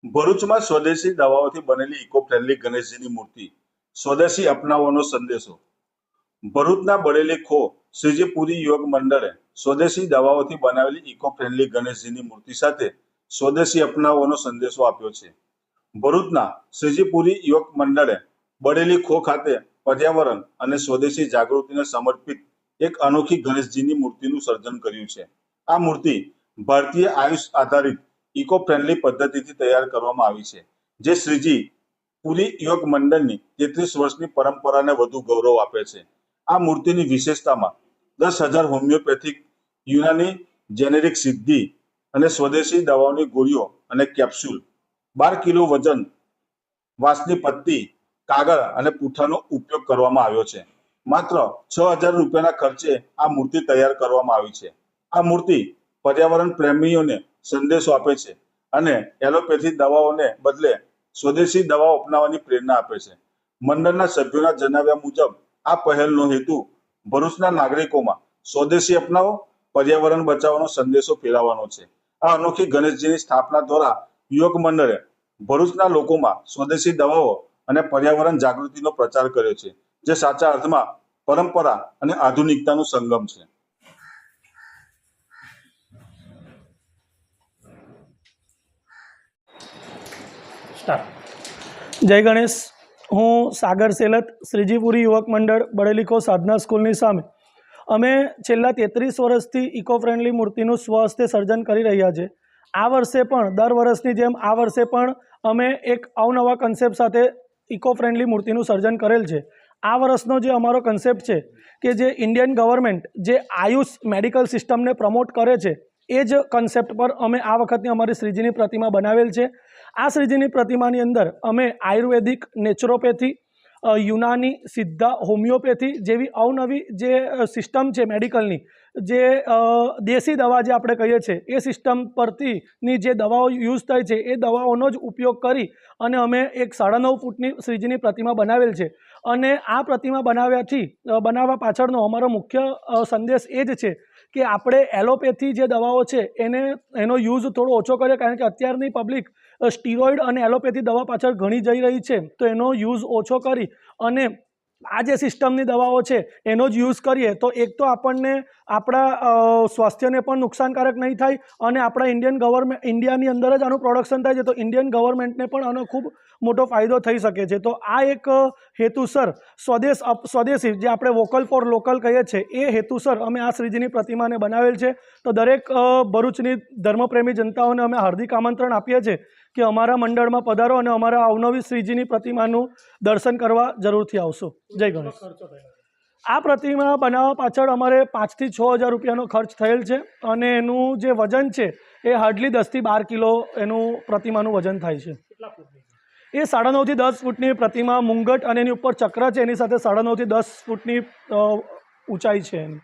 ભરૂચમાં સ્વદેશી દવાઓથી બનેલી ઇકો ફ્રેન્ડલી ગણેશજીની મૂર્તિ, સ્વદેશી અપનાવવાનો સંદેશો। ભરૂચના બળેલી ખો શ્રીજી પુરી યોગ મંડળે સ્વદેશી દવાઓથી બનાવેલી ઇકો ફ્રેન્ડલી ગણેશજીની મૂર્તિ સાથે સ્વદેશી અપનાવવાનો સંદેશો આપ્યો છે। ભરૂચના શ્રીજી પુરી યોગ મંડળે બળેલી ખો ખાતે પર્યાવરણ અને સ્વદેશી જાગૃતિને સમર્પિત એક અનોખી ગણેશજીની મૂર્તિનું સર્જન કર્યું છે। આ મૂર્તિ ભારતીય આયુષ આધારિત ઇકો ફ્રેન્ડલી પદ્ધતિથી તૈયાર કરવામાં આવી છે, જે શ્રીજી પુરી યોગ મંડળની 33 વર્ષની પરંપરાને વધુ ગૌરવ આપે છે। આ મૂર્તિની વિશેષતામાં 10,000 હોમિયોપેથિક, યુનાની જેનેરિક સિદ્ધિ અને સ્વદેશી દવાઓની ગોળીઓ અને કેપ્સ્યુલ, 12 કિલો વજન, વાંસની પત્તી, કાગળ અને પૂંઠાનો ઉપયોગ કરવામાં આવ્યો છે। માત્ર 6,000 રૂપિયાના ખર્ચે આ મૂર્તિ તૈયાર કરવામાં આવી છે। આ મૂર્તિ પર્યાવરણ પ્રેમીઓને સંદેશો આપે છે અને એલોપેથી દવાઓને બદલે સ્વદેશી દવાઓ અપનાવવાની પ્રેરણા આપે છે। મંડળના સભ્યોના જણાવ્યા મુજબ આ પહેલનો હેતુ ભરૂચના નાગરિકોમાં સ્વદેશી અપનાવો, પર્યાવરણ બચાવવાનો સંદેશો ફેલાવવાનો છે। આ અનોખી ગણેશજીની સ્થાપના દ્વારા યોગ મંડળે ભરૂચના લોકોમાં સ્વદેશી દવાઓ અને પર્યાવરણ જાગૃતિનો પ્રચાર કર્યો છે, જે સાચા અર્થમાં પરંપરા અને આધુનિકતાનો સંગમ છે। જય ગણેશ। હું સાગર સેલત, શ્રીજીપુરી યુવક મંડળ બળેલીખો સાધના સ્કૂલની સામે અમે છેલ્લા 33 વર્ષથી ઇકો ફ્રેન્ડલી મૂર્તિનું સ્વહસ્તે સર્જન કરી રહ્યા છે। આ વર્ષે પણ દર વર્ષની જેમ આ વર્ષે પણ અમે એક અવનવા કન્સેપ્ટ સાથે ઇકો ફ્રેન્ડલી મૂર્તિનું સર્જન કરેલ છે। આ વર્ષનો જે અમારો કન્સેપ્ટ છે કે જે ઇન્ડિયન ગવર્મેન્ટ જે આયુષ મેડિકલ સિસ્ટમને પ્રમોટ કરે છે, એ જ કન્સેપ્ટ પર અમે આ વખતની અમારી શ્રીજીની પ્રતિમા બનાવેલ છે। આ શ્રીજીની પ્રતિમાની અંદર અમે આયુર્વેદિક, નેચરોપેથી, યુનાની, સિદ્ધા, હોમિયોપેથી જેવી અવનવી જે સિસ્ટમ છે મેડિકલની, જે દેશી દવા જે આપણે કહીએ છીએ એ સિસ્ટમ પરથીની જે દવાઓ યુઝ થાય છે એ દવાઓનો જ ઉપયોગ કરી અને અમે એક 9.5 ફૂટની શ્રીજીની પ્રતિમા બનાવેલ છે। અને આ પ્રતિમા બનાવવા પાછળનો અમારો મુખ્ય સંદેશ એ જ છે કે આપણે એલોપેથી જે દવાઓ છે એનો યુઝ થોડો ઓછો કરીએ, કારણ કે અત્યારની પબ્લિક સ્ટીરોઇડ અને એલોપેથી દવા પાછળ ઘણી જઈ રહી છે, તો એનો યુઝ ઓછો કરી અને આ જે સિસ્ટમની દવાઓ છે એનો જ યુઝ કરીએ તો એક તો આપણને આપણા સ્વાસ્થ્યને પણ નુકસાનકારક નહીં થાય અને આપણા ઇન્ડિયાની અંદર જ આનું પ્રોડક્શન થાય છે, તો ઇન્ડિયન ગવર્મેન્ટને પણ આનો ખૂબ મોટો ફાયદો થઈ શકે છે। તો આ એક હેતુસર સ્વદેશી જે આપણે વોકલ ફોર લોકલ કહીએ છીએ એ હેતુસર અમે આ શ્રીજીની પ્રતિમાને બનાવેલ છે। તો દરેક ભરૂચની ધર્મપ્રેમી જનતાઓને અમે હાર્દિક આમંત્રણ આપીએ છીએ કે અમારા મંડળમાં પધારો અને અમારા અવનવી શ્રીજીની પ્રતિમાનું દર્શન કરવા જરૂરથી આવશો। જય ગણેશ। આ પ્રતિમા બનાવવા પાછળ અમારે 5,000 થી 6,000 રૂપિયાનો ખર્ચ થયેલ છે અને એનું જે વજન છે એ હાર્ડલી 10 થી 12 કિલો એનું પ્રતિમાનું વજન થાય છે। એ 9.5 થી 10 ફૂટની પ્રતિમા, મુંગટ અને એની ઉપર ચક્ર છે, એની સાથે 9.5 થી 10 ફૂટની ઊંચાઈ છે એની।